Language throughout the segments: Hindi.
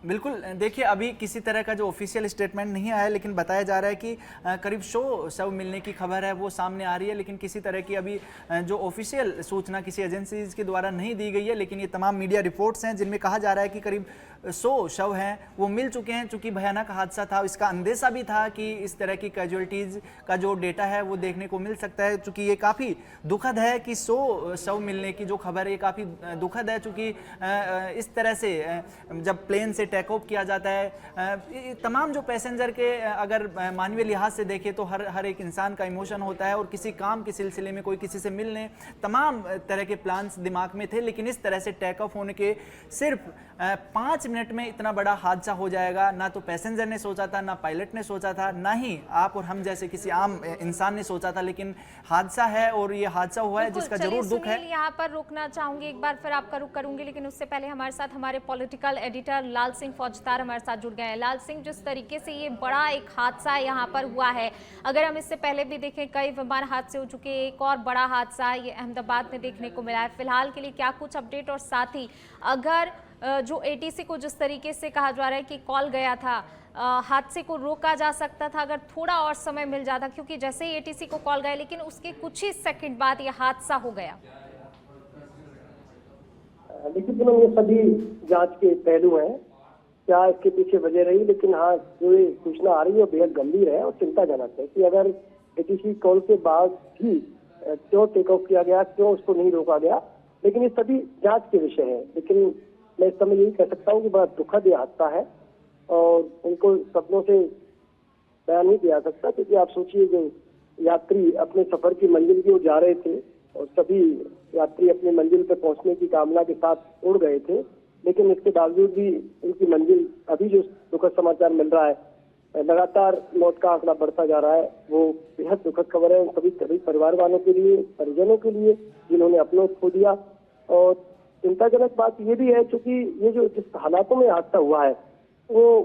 बिल्कुल, देखिए अभी किसी तरह का जो ऑफिशियल स्टेटमेंट नहीं आया, लेकिन बताया जा रहा है कि करीब 100 शव मिलने की खबर है वो सामने आ रही है, लेकिन किसी तरह की अभी जो ऑफिशियल सूचना किसी एजेंसीज के द्वारा नहीं दी गई है। लेकिन ये तमाम मीडिया रिपोर्ट्स हैं जिनमें कहा जा रहा है कि करीब 100 शव हैं वो मिल चुके हैं। चूंकि भयानक हादसा था, इसका अंदेशा भी था कि इस तरह की कैजुअलिटीज़ का जो डेटा है वो देखने को मिल सकता है। चूंकि ये काफ़ी दुखद है कि 100 शव मिलने की जो खबर है ये काफ़ी दुखद है, चूंकि इस तरह से जब प्लेन से टेक ऑफ किया जाता है, तमाम जो पैसेंजर के अगर मानवीय लिहाज से देखें तो हर एक इंसान का इमोशन होता है, और किसी काम के सिलसिले में कोई किसी से मिलने, तमाम तरह के प्लान्स दिमाग में थे। लेकिन इस तरह से टेक ऑफ होने के सिर्फ 5 मिनट में इतना बड़ा हादसा हो जाएगा, ना तो पैसेंजर ने सोचा था, ना पायलट ने सोचा था, ना ही आप और हम जैसे किसी आम इंसान ने सोचा था। लेकिन हादसा है और ये हादसा हुआ है जिसका जरूर दुख है। यहाँ पर रुकना चाहूंगी, एक बार फिर आपका रुख करूंगी, लेकिन उससे पहले हमारे साथ हमारे पॉलिटिकल एडिटर लाल सिंह फौजदार हमारे साथ जुड़ गए हैं। लाल सिंह, जिस तरीके से ये बड़ा एक हादसा यहाँ पर हुआ है, अगर हम इससे पहले भी देखें कई विमान हादसे हो चुके हैं, एक और बड़ा हादसा ये अहमदाबाद में देखने को मिला है। फिलहाल के लिए क्या कुछ अपडेट, और साथ ही अगर जो एटीसी को जिस तरीके से कहा जा रहा है कि कॉल गया था, हादसे को रोका जा सकता था अगर थोड़ा और समय मिल जाता, क्योंकि जैसे ही एटीसी को कॉल गया लेकिन उसके कुछ ही सेकंड बाद ये हादसा हो गया। देखिए पूनम, ये सभी जांच के पहलू हैं, क्या इसके पीछे वजह रही, लेकिन हाँ जो ये सूचना आ रही है बेहद गंभीर है और चिंताजनक है कि अगर एटीसी कॉल के बाद भी क्यों टेक ऑफ किया गया, क्यों उसको नहीं रोका गया, लेकिन ये सभी जांच के विषय है। लेकिन मैं इस समय यही कह सकता हूँ कि बड़ा दुखद ये हादसा है और उनको शब्दों से बयान नहीं किया सकता, क्योंकि आप सोचिए जो यात्री अपने सफर की मंजिल की ओर जा रहे थे और सभी यात्री अपनी मंजिल पर पहुंचने की कामना के साथ उड़ गए थे, लेकिन इसके बावजूद भी उनकी मंजिल, अभी जो दुखद समाचार मिल रहा है, लगातार मौत का आंकड़ा बढ़ता जा रहा है, वो बेहद दुखद खबर है उन सभी परिवार वालों के लिए, परिजनों के लिए जिन्होंने अपनों खो दिया। और चिंताजनक बात ये भी है, चूंकि ये जो जिस हालातों में हादसा हुआ है वो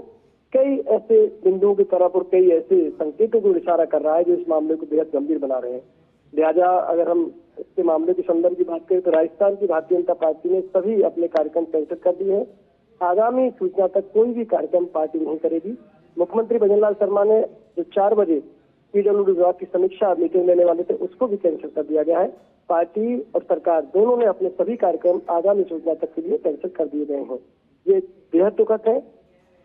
कई ऐसे बिंदुओं की तरफ और कई ऐसे संकेतों को इशारा कर रहा है जो इस मामले को बेहद गंभीर बना रहे हैं। लिहाजा अगर हम इसके मामले के संदर्भ की बात करें तो राजस्थान की भारतीय जनता पार्टी ने सभी अपने कार्यक्रम कैंसिल कर दिए हैं। आगामी सूचना तक कोई भी कार्यक्रम पार्टी नहीं करेगी। मुख्यमंत्री भजनलाल शर्मा ने जो 4 बजे पीडब्ल्यूडी विभाग की समीक्षा मीटिंग लेने वाले थे उसको भी कैंसिल कर दिया गया है। पार्टी और सरकार दोनों ने अपने सभी कार्यक्रम आगामी सूचना तक के लिए कैंसिल कर दिए गए हैं। ये बेहद दुखद है,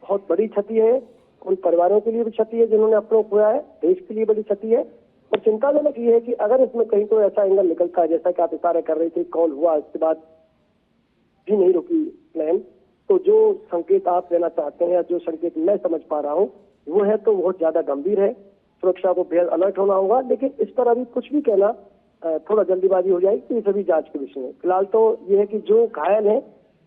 बहुत बड़ी क्षति है, उन परिवारों के लिए भी क्षति है जिन्होंने अपनों खोया है, देश के लिए बड़ी क्षति है। और चिंताजनक ये है कि अगर इसमें कहीं कोई ऐसा एंगल निकलता है, जैसा कि आप इशारा कर रहे थे, कॉल हुआ इसके बाद भी नहीं रुकी प्लेन, तो जो संकेत आप देना चाहते हैं या जो संकेत मैं समझ पा रहा हूँ वो है तो बहुत ज्यादा गंभीर है, सुरक्षा को बेहद अलर्ट होना होगा। लेकिन इस पर अभी कुछ भी कहना थोड़ा जल्दीबाजी हो जाएगी, तो ये सभी जांच के विषय है। फिलहाल तो ये है कि जो घायल है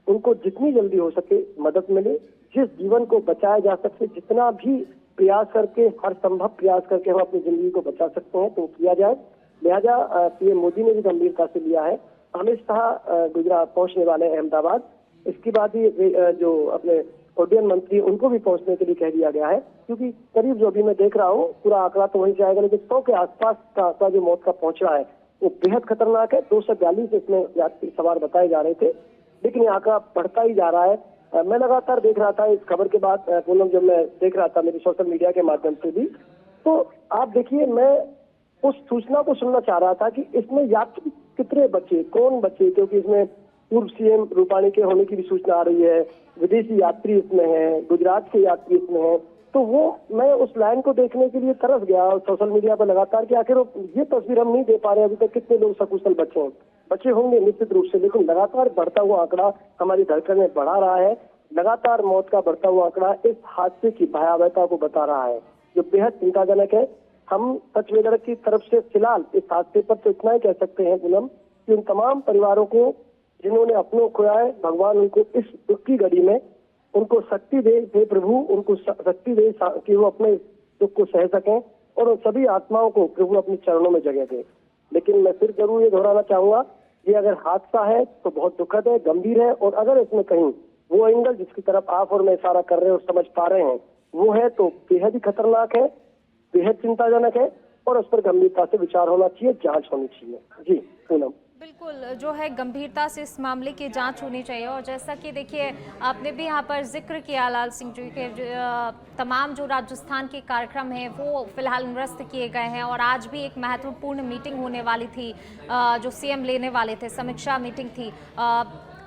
उनको जितनी जल्दी हो सके मदद मिले, जिस जीवन को बचाया जा सके, जितना भी प्रयास करके, हर संभव प्रयास करके हम अपनी जिंदगी को बचा सकते हैं तो किया जाए। लिहाजा पीएम मोदी ने भी गंभीरता से लिया है। अमित शाह गुजरात पहुंचने वाले अहमदाबाद, इसके बाद ही जो अपने उड्डयन मंत्री उनको भी पहुंचने के लिए कह दिया गया है, क्योंकि करीब जो भी मैं देख रहा हूँ पूरा आंकड़ा तो वहीं से आएगा, लेकिन 100 के आसपास का आंकड़ा जो मौत का पहुंच रहा है वो बेहद खतरनाक है। 242 इसमें यात्री सवार बताए जा रहे थे, लेकिन ये आंकड़ा बढ़ता ही जा रहा है। मैं लगातार देख रहा था इस खबर के बाद, पूनम, जब मैं देख रहा था मेरी सोशल मीडिया के माध्यम से भी, तो आप देखिए मैं उस सूचना को सुनना चाह रहा था कि इसमें यात्री कितने बचे, कौन बचे, क्योंकि इसमें पूर्व सीएम रूपाणी के होने की भी सूचना आ रही है, विदेशी यात्री इसमें है, गुजरात के यात्री इसमें है। तो वो मैं उस लाइन को देखने के लिए तरस गया और सोशल मीडिया पर लगातार कि आखिर ये तस्वीर हम नहीं दे पा रहे अभी तक, कितने लोग सकुशल बचे होंगे निश्चित रूप से, लेकिन लगातार बढ़ता हुआ आंकड़ा हमारी धड़कनें बढ़ा रहा है। लगातार मौत का बढ़ता हुआ आंकड़ा इस हादसे की भयावहता को बता रहा है, जो बेहद चिंताजनक है। हम सच वेदर की तरफ से फिलहाल इस हादसे पर तो इतना ही कह सकते हैं पूनम कि उन तमाम परिवारों को जिन्होंने अपनों खोया है, भगवान उनको इस दुख की घड़ी में उनको शक्ति दे प्रभु, उनको शक्ति दे कि वो अपने दुख को सह सकें, और उन सभी आत्माओं को प्रभु अपने चरणों में जगह दे। लेकिन मैं फिर जरूर ये दोहराना चाहूंगा, ये अगर हादसा है तो बहुत दुखद है, गंभीर है, और अगर इसमें कहीं वो एंगल जिसकी तरफ आप और मैं इशारा कर रहे हैं और समझ पा रहे हैं वो है तो बेहद ही खतरनाक है, बेहद चिंताजनक है, और उस पर गंभीरता से विचार होना चाहिए, जांच होनी चाहिए। जी पूनम। बिल्कुल, जो है गंभीरता से इस मामले की जांच होनी चाहिए। और जैसा कि देखिए आपने भी यहाँ पर जिक्र किया लाल सिंह जी के, तमाम जो राजस्थान के कार्यक्रम हैं वो फिलहाल निरस्त किए गए हैं और आज भी एक महत्वपूर्ण मीटिंग होने वाली थी, जो सीएम लेने वाले थे, समीक्षा मीटिंग थी।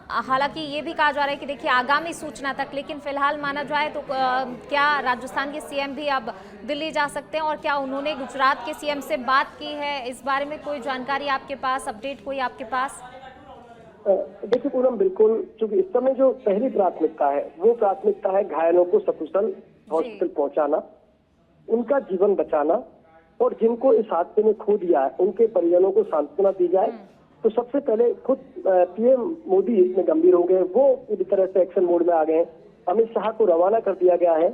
हालांकि ये भी कहा जा रहा है कि देखिए आगामी सूचना तक, लेकिन फिलहाल माना जाए तो क्या राजस्थान के सीएम भी अब दिल्ली जा सकते हैं और क्या उन्होंने गुजरात के सीएम से बात की है, इस बारे में कोई जानकारी आपके पास, अपडेट कोई आपके पास? देखिए पूनम, बिल्कुल, क्योंकि इस समय जो पहली प्राथमिकता है वो प्राथमिकता है घायलों को सकुशल हॉस्पिटल पहुंचाना, उनका जीवन बचाना, और जिनको इस हादसे में खो दिया है उनके परिजनों को सांत्वना दी जाए। तो सबसे पहले खुद पीएम मोदी इसमें गंभीर हो गए, वो पूरी तरह से एक्शन मोड में आ गए। अमित शाह को रवाना कर दिया गया है,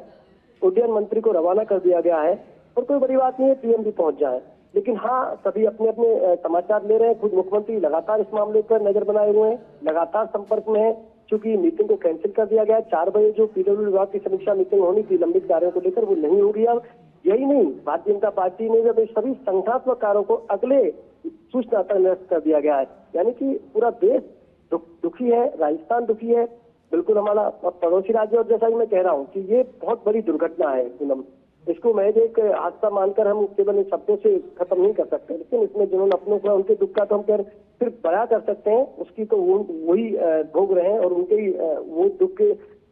उड्डयन मंत्री को रवाना कर दिया गया है, और कोई बड़ी बात नहीं है पीएम भी पहुंच जाए। लेकिन हाँ, सभी अपने अपने समाचार ले रहे हैं। खुद मुख्यमंत्री लगातार इस मामले पर नजर बनाए हुए हैं, लगातार संपर्क में है। चूंकि मीटिंग को कैंसिल कर दिया गया है, 4 बजे जो पीडब्ल्यू विभाग की समीक्षा मीटिंग होनी थी लंबित कार्यों को लेकर, वो नहीं होगी। अब यही नहीं, भारतीय जनता पार्टी ने जब सभी संगठनात्मक कार्यों को अगले सूचना तक निरस्त कर दिया गया है। यानी कि पूरा देश दुखी है, राजस्थान दुखी है, बिल्कुल हमारा पड़ोसी राज्य। और जैसा कि मैं कह रहा हूँ कि ये बहुत बड़ी दुर्घटना है पूनम, इसको महज एक हादसा मानकर हम केवल इन शब्दों से खत्म नहीं कर सकते, लेकिन इसमें जिन्होंने अपनों को उनके दुख का तो हम सिर्फ बयां कर सकते हैं, उसकी तो वही भोग रहे हैं और उनके ही वो दुख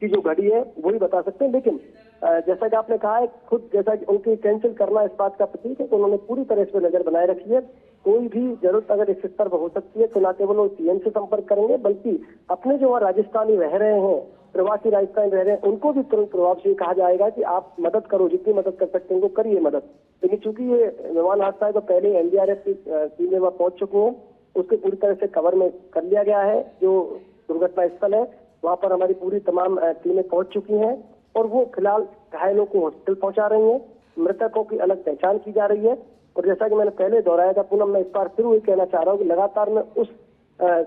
की जो घड़ी है वही बता सकते हैं। लेकिन जैसा कि आपने कहा है, खुद जैसा कि उनकी कैंसिल करना इस बात का प्रतीक है कि उन्होंने पूरी तरह इस पर नजर बनाए रखी है। कोई भी जरूरत अगर इस स्तर पर हो सकती है तो ना केवल वो सीएम से संपर्क करेंगे, बल्कि अपने जो वहाँ राजस्थानी रह रहे हैं, प्रवासी राजस्थान रह रहे हैं, उनको भी तुरंत प्रभाव से कहा जाएगा कि आप मदद करो, जितनी मदद कर सकते हैं उनको करिए मदद। लेकिन चूंकि ये विमान हादसा है तो पहले एनडीआरएफ की टीमें वहाँ पहुंच चुकी हैं, उसके पूरी तरह से कवर में कर लिया गया है। जो दुर्घटना स्थल है वहाँ पर हमारी पूरी तमाम टीमें पहुंच चुकी हैं और वो फिलहाल घायलों को हॉस्पिटल पहुंचा रही हैं, मृतकों की अलग पहचान की जा रही है। और जैसा कि मैंने पहले दोहराया था पूनम, मैं इस बार फिर वही कहना चाह रहा हूँ कि लगातार मैं उस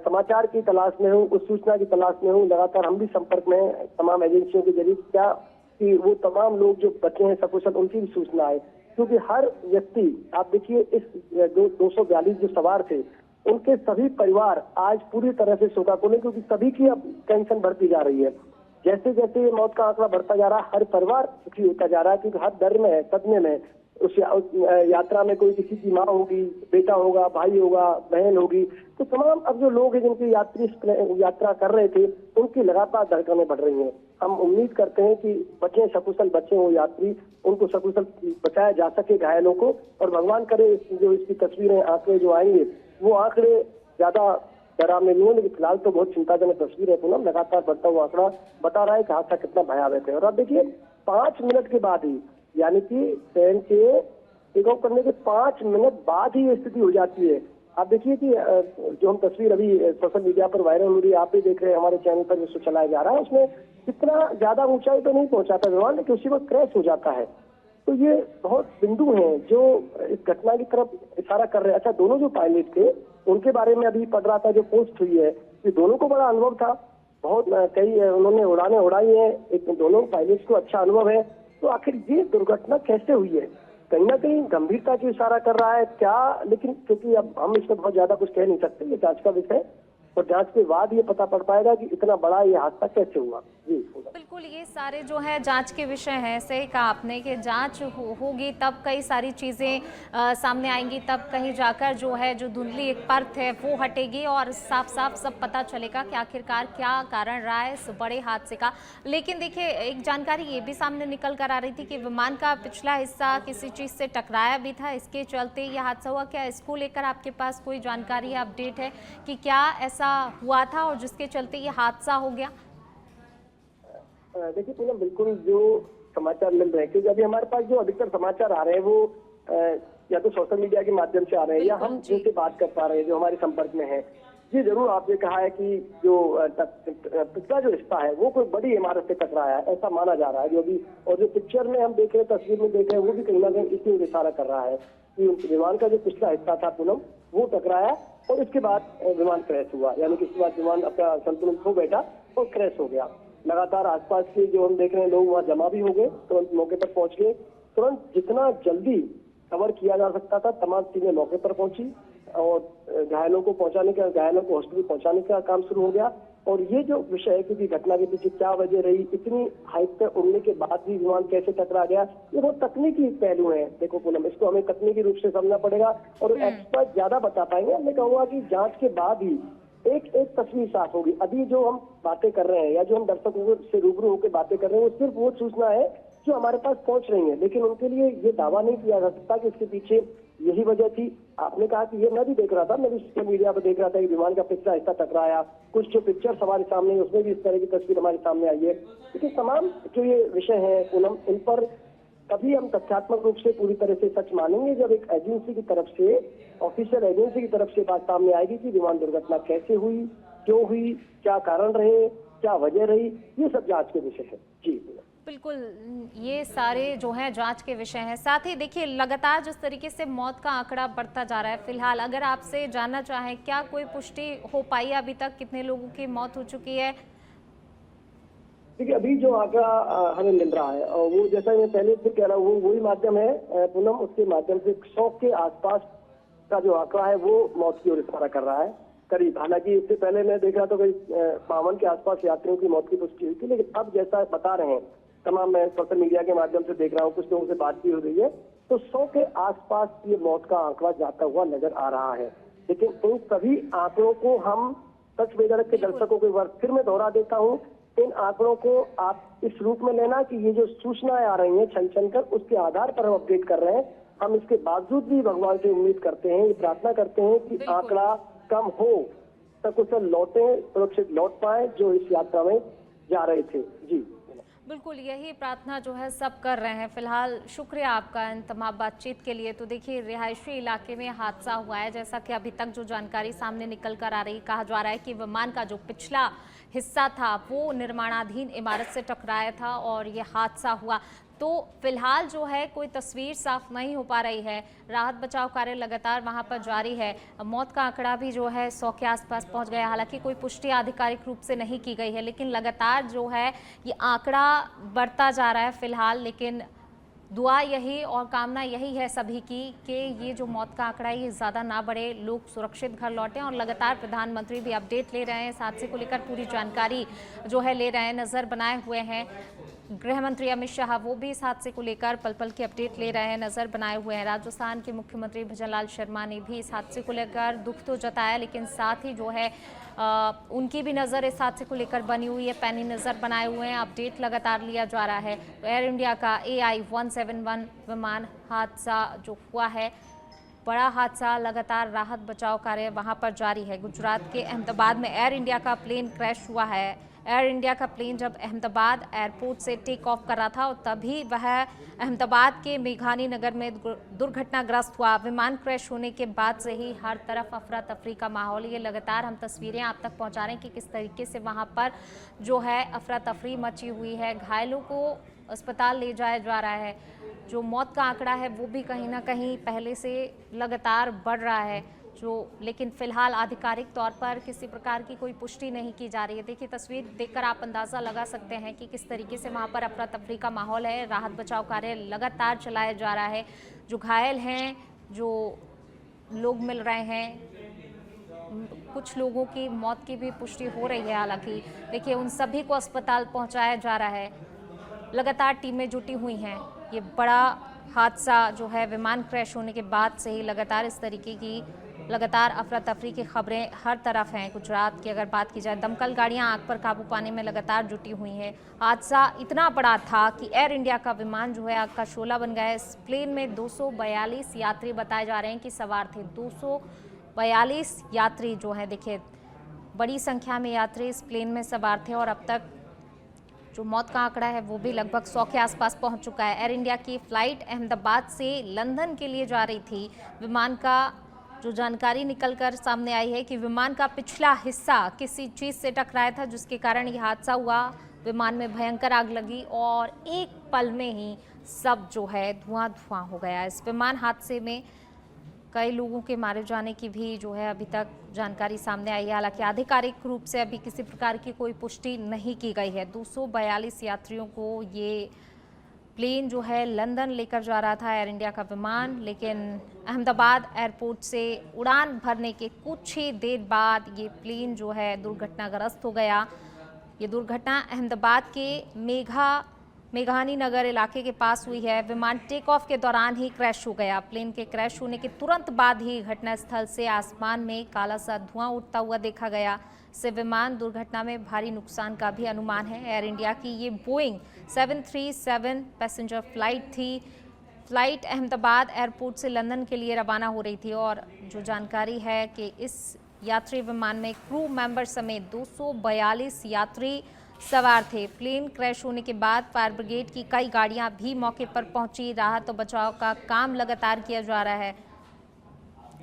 समाचार की तलाश में हूँ, उस सूचना की तलाश में हूँ। लगातार हम भी संपर्क में हैं तमाम एजेंसियों के जरिए, क्या कि वो तमाम लोग जो बचे हैं सकुशल, उनकी भी सूचना है। क्योंकि हर व्यक्ति, आप देखिए इस 242 जो सवार थे उनके सभी परिवार आज पूरी तरह से शोकाकुल है, क्योंकि सभी की अब टेंशन बढ़ती जा रही है। जैसे जैसे ये मौत का आंकड़ा बढ़ता जा रहा है, हर परिवार दुखी होता जा रहा है, क्योंकि हर डर में है, सदमे में। उस यात्रा में कोई किसी की माँ होगी, बेटा होगा, भाई होगा, बहन होगी, तो तमाम अब जो लोग हैं जिनकी यात्रा कर रहे थे उनकी लगातार धड़कनें बढ़ रही हैं। हम उम्मीद करते हैं कि बचे सकुशल बचे वो यात्री, उनको सकुशल बचाया जा सके घायलों को, और भगवान करे जो इसकी तस्वीरें आंकड़े जो आएंगे वो आंकड़े ज्यादा डरावने नहीं हो। लेकिन फिलहाल तो बहुत चिंताजनक तस्वीर है पूनम, लगातार बढ़ता हुआ आंकड़ा बता रहा है कि हादसा कितना भयावह है। और अब देखिए 5 मिनट के बाद ही, यानी कि ट्रेन के टेक ऑफ करने के 5 मिनट बाद ही ये स्थिति हो जाती है। आप देखिए कि जो हम तस्वीर अभी सोशल मीडिया पर वायरल हो रही है, आप भी देख रहे हैं, हमारे चैनल पर जिसको चलाया जा रहा है, उसमें कितना ज्यादा ऊंचाई पर नहीं पहुंचाता विमान, लेकिन उसी वक्त क्रैश हो जाता है। तो ये बहुत बिंदु हैं जो इस घटना की तरफ इशारा कर रहे हैं। अच्छा, दोनों जो पायलट थे उनके बारे में अभी पढ़ रहा था, जो पोस्ट हुई है, कि दोनों को बड़ा अनुभव था, बहुत कई उन्होंने उड़ानें उड़ाई हैं, एक दोनों पायलट्स को अच्छा अनुभव है। तो आखिर ये दुर्घटना कैसे हुई है, कहीं ना कहीं गंभीरता की इशारा कर रहा है क्या? लेकिन क्योंकि अब हम इसमें बहुत ज्यादा कुछ कह नहीं सकते, ये जांच का विषय, और जांच के बाद ये पता पड़ पाएगा कि इतना बड़ा ये हादसा कैसे हुआ। जी बिल्कुल, ये सारे जो है जांच के विषय हैं। सही कहा आपने कि जांच होगी तब कई सारी चीज़ें सामने आएंगी, तब कहीं जाकर जो है जो धुंधली एक परत है वो हटेगी और साफ साफ सब पता चलेगा कि आखिरकार क्या कारण रहा है इस बड़े हादसे का। लेकिन देखिए एक जानकारी ये भी सामने निकल कर आ रही थी कि विमान का पिछला हिस्सा किसी चीज़ से टकराया भी था, इसके चलते ये हादसा हुआ। क्या इसको लेकर आपके पास कोई जानकारी या अपडेट है कि क्या ऐसा हुआ था और जिसके चलते ये हादसा हो गया? देखिए पूनम, बिल्कुल जो समाचार मिल रहे हैं, क्योंकि अभी हमारे पास जो अधिकतर समाचार आ रहे हैं वो या तो सोशल मीडिया के माध्यम से आ रहे हैं या हम जिनसे बात कर पा रहे हैं, जो हमारे संपर्क में है। जी जरूर, आपने कहा है कि जो पिछला जो हिस्सा है वो कोई बड़ी इमारत से टकराया है, ऐसा माना जा रहा है जो भी, और जो पिक्चर में हम देख रहे हैं, तस्वीर में देख रहे हैं, वो भी कहीं ना कहीं इसी इशारा कर रहा है कि विमान का जो पिछला हिस्सा था पूनम वो टकराया और इसके बाद विमान क्रैश हुआ। यानी कि इसके बाद विमान अपना संतुलन खो बैठा और क्रैश हो गया। लगातार आसपास के जो हम देख रहे हैं लोग वहाँ जमा भी हो गए, तुरंत मौके पर पहुंच गए, तुरंत जितना जल्दी कवर किया जा सकता था तमाम टीमें मौके पर पहुंची। और घायलों को हॉस्पिटल पहुंचाने का काम शुरू हो गया। और ये जो विषय है कि घटना के पीछे क्या वजह रही, इतनी हाइट पर उड़ने के बाद भी विमान कैसे टकरा गया, ये बहुत तकनीकी पहलू है। देखो पूनम, इसको हमें तकनीकी रूप से समझना पड़ेगा और एक्सपर्ट ज्यादा बता पाएंगे। मैं कहूंगा कि जांच के बाद ही एक तस्वीर साफ होगी। अभी जो हम बातें कर रहे हैं या जो हम दर्शकों से रूबरू होकर बातें कर रहे हैं, वो सिर्फ वो सूचना है जो हमारे पास पहुंच रही है, लेकिन उनके लिए ये दावा नहीं किया जा सकता कि इसके पीछे यही वजह थी। आपने कहा कि ये मैं भी देख रहा था, मैं भी सोशल मीडिया पर देख रहा था कि विमान का पिछला हिस्सा टकराया, कुछ जो पिक्चर्स हमारे सामने है उसमें भी इस तरह की तस्वीर हमारे सामने आई है। लेकिन तमाम जो ये विषय है पूनम, इन पर कभी हम तथ्यात्मक रूप से पूरी तरह से सच मानेंगे जब एक एजेंसी की तरफ से, ऑफिशियल एजेंसी की तरफ से बात सामने आएगी कि विमान दुर्घटना कैसे हुई, क्यों हुई, क्या कारण रहे, क्या वजह रही, ये सब जांच के विषय है। जी बिल्कुल, ये सारे जो हैं जांच के विषय हैं। साथ ही देखिए, लगातार जिस तरीके से मौत का आंकड़ा बढ़ता जा रहा है, फिलहाल अगर आपसे जानना चाहें, क्या कोई पुष्टि हो पाई अभी तक, कितने लोगों की मौत हो चुकी है? देखिए, अभी जो आंकड़ा हमें मिल रहा है और वो जैसा मैं पहले से कह रहा हूँ, वही माध्यम है पूनम, उसके माध्यम से 100 के आसपास का जो आंकड़ा है वो मौत की ओर इशारा कर रहा है करीब। हालांकि इससे पहले मैं देख रहा था कि 52 के आसपास यात्रियों की मौत की पुष्टि हुई थी, लेकिन अब जैसा बता रहे हैं तमाम, मैं सोशल मीडिया के माध्यम से देख रहा हूँ, कुछ लोगों से बात भी हो रही है, तो 100 के आसपास ये मौत का आंकड़ा जाता हुआ नजर आ रहा है। लेकिन इन सभी आंकड़ों को हम सच बेदरक के दर्शकों को एक बार फिर मैं दोहरा देता हूँ, इन आंकड़ों को आप इस रूप में लेना कि ये जो सूचनाएं आ रही हैं छन छन कर, उसके आधार पर हम अपडेट कर रहे हैं। हम इसके बावजूद भी भगवान से उम्मीद करते हैं, ये प्रार्थना करते हैं कि आंकड़ा कम हो, सकुशल लौटे, सुरक्षित लौट पाए जो इस यात्रा में जा रहे थे। जी बिल्कुल, यही प्रार्थना जो है सब कर रहे हैं। फिलहाल शुक्रिया आपका इन तमाम बातचीत के लिए। तो देखिए, रिहायशी इलाके में हादसा हुआ है, जैसा कि अभी तक जो जानकारी सामने निकल कर आ रही, कहा जा रहा है कि विमान का जो पिछला हिस्सा था वो निर्माणाधीन इमारत से टकराया था और ये हादसा हुआ। तो फिलहाल जो है कोई तस्वीर साफ नहीं हो पा रही है। राहत बचाव कार्य लगातार वहां पर जारी है। मौत का आंकड़ा भी जो है 100 के आसपास पहुंच गया। हालांकि कोई पुष्टि आधिकारिक रूप से नहीं की गई है, लेकिन लगातार जो है ये आंकड़ा बढ़ता जा रहा है फिलहाल। लेकिन दुआ यही और कामना यही है सभी की कि ये जो मौत का आंकड़ा है ये ज़्यादा ना बढ़े, लोग सुरक्षित घर लौटें। और लगातार प्रधानमंत्री भी अपडेट ले रहे हैं, इस हादसे को लेकर पूरी जानकारी जो है ले रहे हैं, नज़र बनाए हुए हैं। गृह मंत्री अमित शाह वो भी इस हादसे को लेकर पल पल की अपडेट ले रहे हैं, नज़र बनाए हुए हैं। राजस्थान के मुख्यमंत्री भजनलाल शर्मा ने भी इस हादसे को लेकर दुख तो जताया, लेकिन साथ ही जो है उनकी भी नज़र इस हादसे को लेकर बनी हुई है, पैनी नज़र बनाए हुए हैं, अपडेट लगातार लिया जा रहा है। तो एयर इंडिया का AI-171 विमान हादसा जो हुआ है, बड़ा हादसा, लगातार राहत बचाव कार्य वहां पर जारी है। गुजरात के अहमदाबाद में एयर इंडिया का प्लेन क्रैश हुआ है। एयर इंडिया का प्लेन जब अहमदाबाद एयरपोर्ट से टेक ऑफ कर रहा था और तभी वह अहमदाबाद के मेघानी नगर में दुर्घटनाग्रस्त हुआ। विमान क्रैश होने के बाद से ही हर तरफ अफरा तफरी का माहौल, ये लगातार हम तस्वीरें आप तक पहुंचा रहे हैं कि किस तरीके से वहां पर जो है अफरा तफरी मची हुई है। घायलों को अस्पताल ले जाया जा रहा है। जो मौत का आंकड़ा है वो भी कहीं ना कहीं पहले से लगातार बढ़ रहा है, लेकिन फिलहाल आधिकारिक तौर पर किसी प्रकार की कोई पुष्टि नहीं की जा रही है। देखिए, तस्वीर देखकर आप अंदाज़ा लगा सकते हैं कि किस तरीके से वहाँ पर अफरा तफरी का माहौल है। राहत बचाव कार्य लगातार चलाया जा रहा है। जो घायल हैं, जो लोग मिल रहे हैं, कुछ लोगों की मौत की भी पुष्टि हो रही है। हालांकि देखिए, उन सभी को अस्पताल पहुँचाया जा रहा है। लगातार टीमें जुटी हुई हैं। ये बड़ा हादसा जो है विमान क्रैश होने के बाद से ही लगातार इस तरीके की लगातार अफरा तफरी की खबरें हर तरफ हैं। गुजरात की अगर बात की जाए, दमकल गाड़ियां आग पर काबू पाने में लगातार जुटी हुई हैं। हादसा इतना बड़ा था कि एयर इंडिया का विमान जो है आग का शोला बन गया है। इस प्लेन में 242 यात्री बताए जा रहे हैं कि सवार थे। 242 यात्री जो है, देखिए बड़ी संख्या में यात्री इस प्लेन में सवार थे और अब तक जो मौत का आंकड़ा है वो भी लगभग 100 के आसपास पहुंच चुका है। एयर इंडिया की फ़्लाइट अहमदाबाद से लंदन के लिए जा रही थी। विमान का जो जानकारी निकलकर सामने आई है कि विमान का पिछला हिस्सा किसी चीज़ से टकराया था, जिसके कारण ये हादसा हुआ। विमान में भयंकर आग लगी और एक पल में ही सब जो है धुआं धुआं हो गया। इस विमान हादसे में कई लोगों के मारे जाने की भी जो है अभी तक जानकारी सामने आई है। हालांकि आधिकारिक रूप से अभी किसी प्रकार की कोई पुष्टि नहीं की गई है। 242 यात्रियों को ये प्लेन जो है लंदन लेकर जा रहा था एयर इंडिया का विमान, लेकिन अहमदाबाद एयरपोर्ट से उड़ान भरने के कुछ ही देर बाद ये प्लेन जो है दुर्घटनाग्रस्त हो गया। ये दुर्घटना अहमदाबाद के मेघानी नगर इलाके के पास हुई है। विमान टेक ऑफ के दौरान ही क्रैश हो गया। प्लेन के क्रैश होने के तुरंत बाद ही घटनास्थल से आसमान में काला सा धुआं उठता हुआ देखा गया। से विमान दुर्घटना में भारी नुकसान का भी अनुमान है। एयर इंडिया की ये बोइंग 737 पैसेंजर फ्लाइट थी। फ्लाइट अहमदाबाद एयरपोर्ट से लंदन के लिए रवाना हो रही थी और जो जानकारी है कि इस यात्री विमान में क्रू मेंबर समेत 242 यात्री सवार थे। प्लेन क्रैश होने के बाद फायर ब्रिगेड की कई गाड़ियां भी मौके पर पहुंची। राहत और बचाव का काम लगातार किया जा रहा है।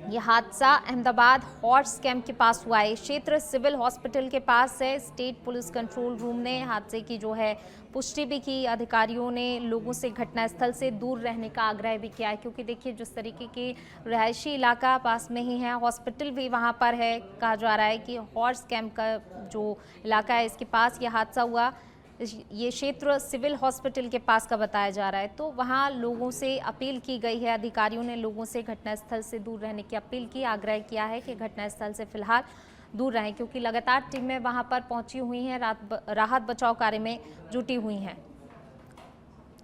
यह हादसा अहमदाबाद हॉर्स कैंप के पास हुआ है। क्षेत्र सिविल हॉस्पिटल के पास है। स्टेट पुलिस कंट्रोल रूम ने हादसे की जो है पुष्टि भी की। अधिकारियों ने लोगों से घटनास्थल से दूर रहने का आग्रह भी किया है, क्योंकि देखिए जिस तरीके की रिहायशी इलाका पास में ही है, हॉस्पिटल भी वहां पर है। कहा जा रहा है कि हॉर्स कैंप का जो इलाका है इसके पास यह हादसा हुआ। ये क्षेत्र सिविल हॉस्पिटल के पास का बताया जा रहा है। तो वहाँ लोगों से अपील की गई है। अधिकारियों ने लोगों से घटनास्थल से दूर रहने की अपील की, आग्रह किया है कि घटनास्थल से फिलहाल दूर रहें, क्योंकि लगातार टीमें वहाँ पर पहुंची हुई हैं, राहत बचाव कार्य में जुटी हुई हैं।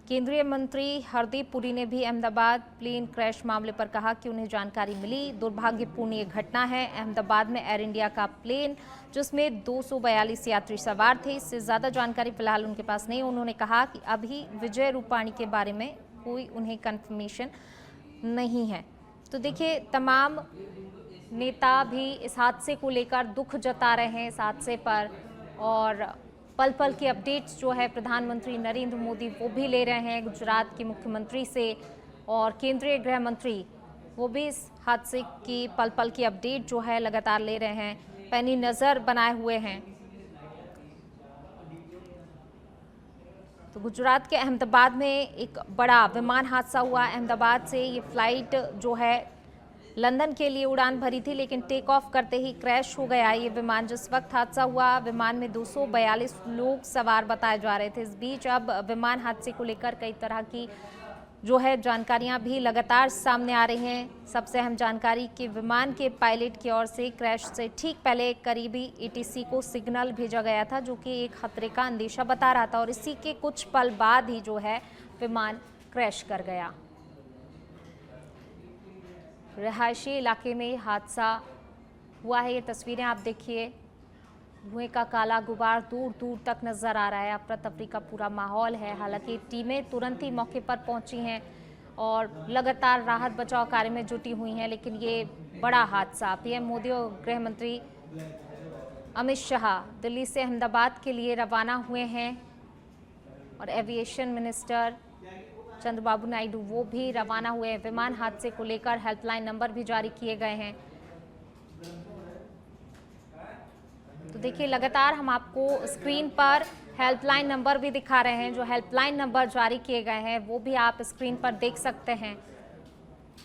केंद्रीय मंत्री हरदीप पुरी ने भी अहमदाबाद प्लेन क्रैश मामले पर कहा कि उन्हें जानकारी मिली। दुर्भाग्यपूर्ण ये घटना है। अहमदाबाद में एयर इंडिया का प्लेन जिसमें 242 यात्री सवार थे। इससे ज़्यादा जानकारी फिलहाल उनके पास नहीं। उन्होंने कहा कि अभी विजय रूपाणी के बारे में कोई उन्हें कंफर्मेशन नहीं है। तो देखिए तमाम नेता भी इस हादसे को लेकर दुख जता रहे हैं, इस हादसे पर, और पल पल की अपडेट्स जो है प्रधानमंत्री नरेंद्र मोदी वो भी ले रहे हैं गुजरात के मुख्यमंत्री से, और केंद्रीय गृह मंत्री वो भी इस हादसे की पल पल की अपडेट जो है लगातार ले रहे हैं, पैनी नज़र बनाए हुए हैं। तो गुजरात के अहमदाबाद में एक बड़ा विमान हादसा हुआ। अहमदाबाद से ये फ्लाइट जो है लंदन के लिए उड़ान भरी थी, लेकिन टेक ऑफ करते ही क्रैश हो गया ये विमान। जिस वक्त हादसा हुआ विमान में 242 लोग सवार बताए जा रहे थे। इस बीच अब विमान हादसे को लेकर कई तरह की जो है जानकारियां भी लगातार सामने आ रही हैं। सबसे अहम जानकारी कि विमान के पायलट की ओर से क्रैश से ठीक पहले करीबी ATC को सिग्नल भेजा गया था, जो कि एक खतरे का अंदेशा बता रहा था, और इसी के कुछ पल बाद ही जो है विमान क्रैश कर गया। रिहायशी इलाके में हादसा हुआ है। ये तस्वीरें आप देखिए, धुएं का काला गुबार दूर दूर तक नजर आ रहा है। अफरा तफरी का पूरा माहौल है। हालांकि टीमें तुरंत ही मौके पर पहुंची हैं और लगातार राहत बचाव कार्य में जुटी हुई हैं, लेकिन ये बड़ा हादसा। PM मोदी और गृह मंत्री अमित शाह दिल्ली से अहमदाबाद के लिए रवाना हुए हैं, और एविएशन मिनिस्टर चंद्रबाबू नायडू वो भी रवाना हुए हैं। विमान हादसे को लेकर हेल्पलाइन नंबर भी जारी किए गए हैं। तो देखिए लगातार हम आपको स्क्रीन पर हेल्पलाइन नंबर भी दिखा रहे हैं। जो हेल्पलाइन नंबर जारी किए गए हैं वो भी आप स्क्रीन पर देख सकते हैं।